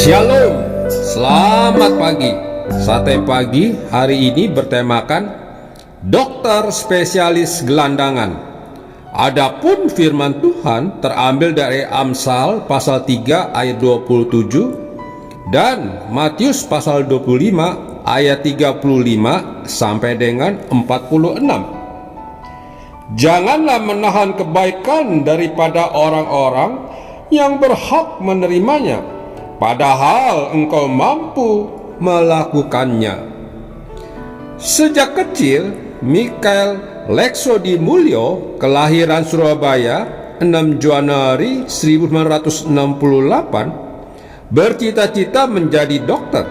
Shalom, selamat pagi. Sate pagi hari ini bertemakan dokter spesialis gelandangan. Adapun firman Tuhan terambil dari Amsal pasal 3 ayat 27 dan Matius pasal 25 ayat 35 sampai dengan 46. Janganlah menahan kebaikan daripada orang-orang yang berhak menerimanya, padahal engkau mampu melakukannya. Sejak kecil, Mikael Leksodi Mulyo, kelahiran Surabaya 6 Januari 1968, bercita-cita menjadi dokter.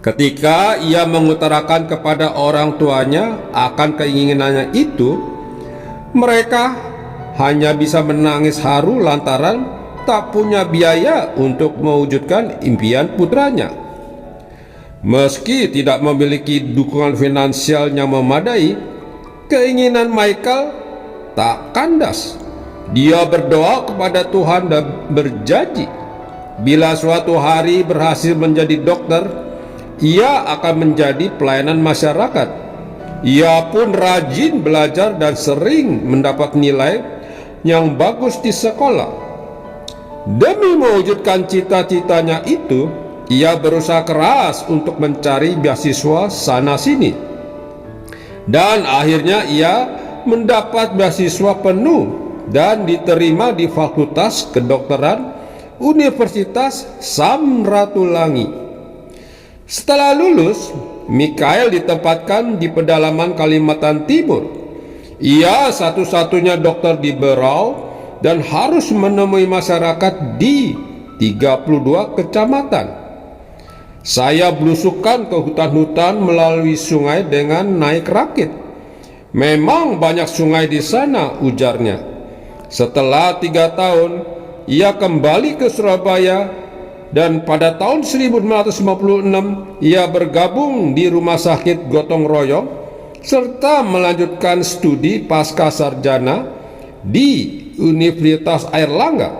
Ketika ia mengutarakan kepada orang tuanya akan keinginannya itu, mereka hanya bisa menangis haru lantaran tak punya biaya untuk mewujudkan impian putranya. Meski tidak memiliki dukungan finansial yang memadai, keinginan Michael tak kandas. Dia berdoa kepada Tuhan dan berjanji, bila suatu hari berhasil menjadi dokter, ia akan menjadi pelayanan masyarakat. Ia pun rajin belajar dan sering mendapat nilai yang bagus di sekolah. Demi mewujudkan cita-citanya itu, ia berusaha keras untuk mencari beasiswa sana-sini. Dan akhirnya ia mendapat beasiswa penuh dan diterima di Fakultas Kedokteran Universitas Samratulangi. Setelah lulus, Mikael ditempatkan di pedalaman Kalimantan Timur. Ia satu-satunya dokter di Berau dan harus menemui masyarakat di 32 kecamatan. Saya belusukan ke hutan-hutan melalui sungai dengan naik rakit. Memang banyak sungai di sana, ujarnya. Setelah 3 tahun, ia kembali ke Surabaya dan pada tahun 1956 ia bergabung di Rumah Sakit Gotong Royong serta melanjutkan studi pasca sarjana di Universitas Airlangga.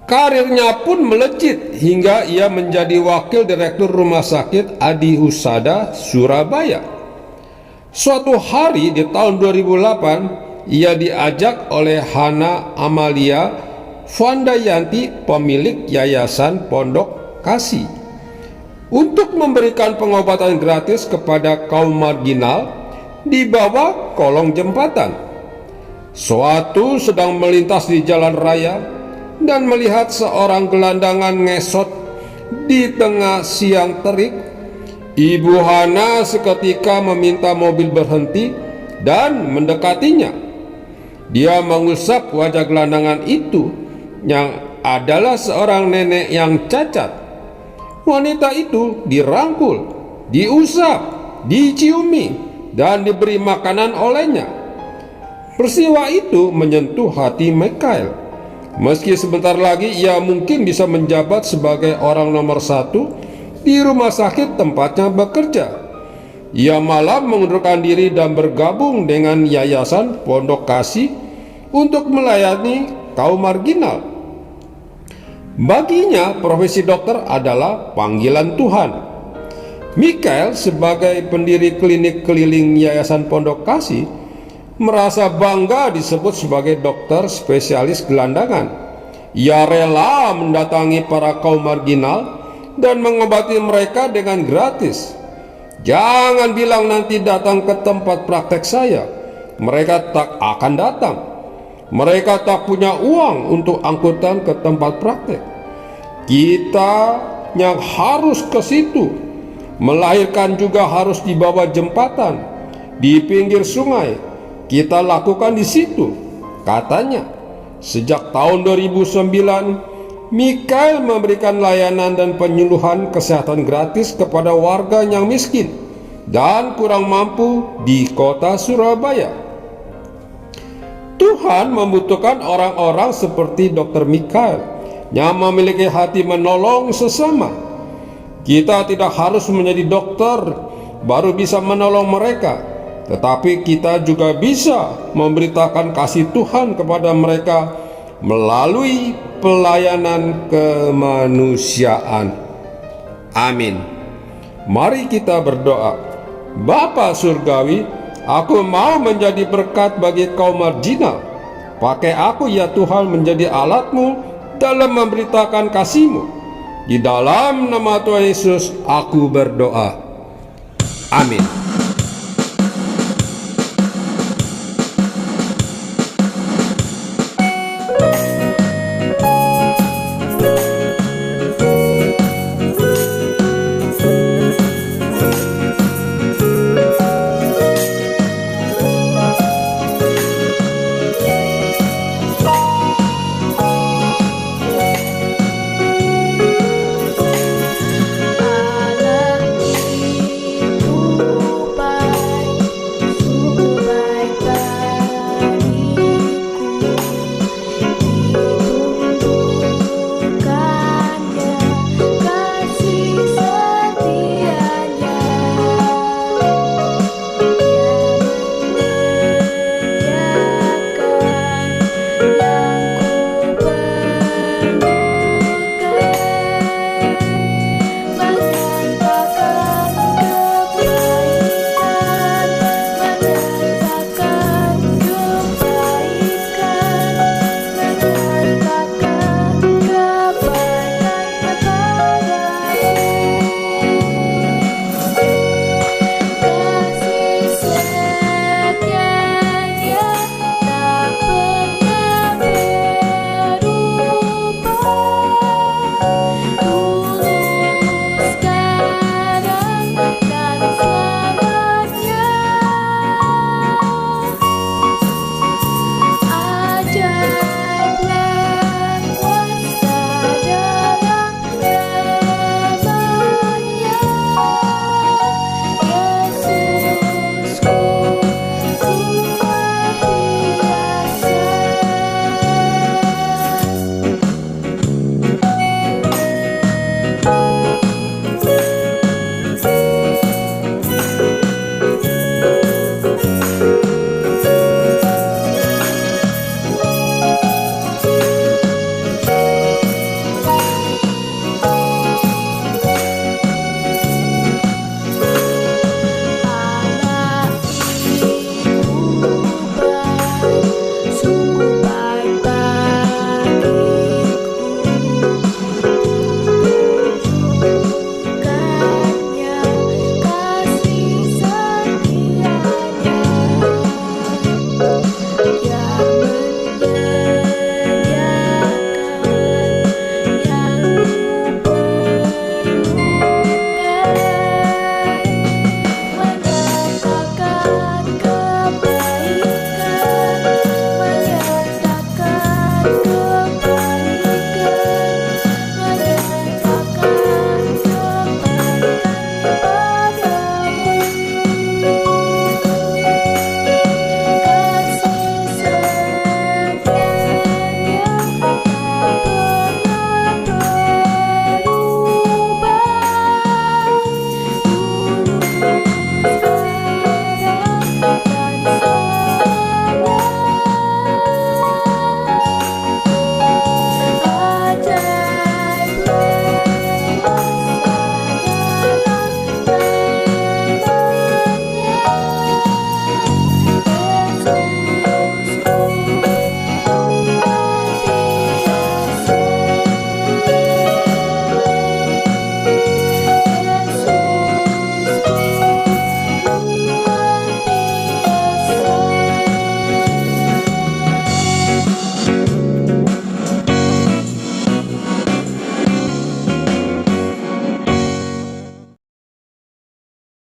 Karirnya pun melejit hingga ia menjadi wakil direktur Rumah Sakit Adi Husada, Surabaya. Suatu hari di tahun 2008, ia diajak oleh Hana Amalia Vandayanti, pemilik Yayasan Pondok Kasih, untuk memberikan pengobatan gratis kepada kaum marginal di bawah kolong jembatan. Suatu sedang melintas di jalan raya dan melihat seorang gelandangan ngesot di tengah siang terik. Ibu Hana seketika meminta mobil berhenti dan mendekatinya. Dia mengusap wajah gelandangan itu yang adalah seorang nenek yang cacat. Wanita itu dirangkul, diusap, diciumi, dan diberi makanan olehnya. Peristiwa itu menyentuh hati Mikael. Meski sebentar lagi ia mungkin bisa menjabat sebagai orang nomor 1 di rumah sakit tempatnya bekerja, ia malah mengundurkan diri dan bergabung dengan Yayasan Pondok Kasih untuk melayani kaum marginal. Baginya, profesi dokter adalah panggilan Tuhan. Mikael sebagai pendiri klinik keliling Yayasan Pondok Kasih merasa bangga disebut sebagai dokter spesialis gelandangan. Ia rela mendatangi para kaum marginal dan mengobati mereka dengan gratis. Jangan bilang nanti datang ke tempat praktek saya. Mereka tak akan datang. Mereka tak punya uang untuk angkutan ke tempat praktek. Kita yang harus ke situ. Melahirkan juga harus di bawah jembatan, di pinggir sungai. Kita lakukan di situ, katanya. Sejak tahun 2009, Mikael memberikan layanan dan penyuluhan kesehatan gratis kepada warga yang miskin dan kurang mampu di kota Surabaya. Tuhan membutuhkan orang-orang seperti Dr. Mikael yang memiliki hati menolong sesama. Kita tidak harus menjadi dokter baru bisa menolong mereka, tetapi kita juga bisa memberitakan kasih Tuhan kepada mereka melalui pelayanan kemanusiaan. Amin. Mari kita berdoa. Bapa Surgawi, aku mau menjadi berkat bagi kaum marginal. Pakai aku ya Tuhan menjadi alat-Mu dalam memberitakan kasih-Mu. Di dalam nama Tuhan Yesus aku berdoa. Amin.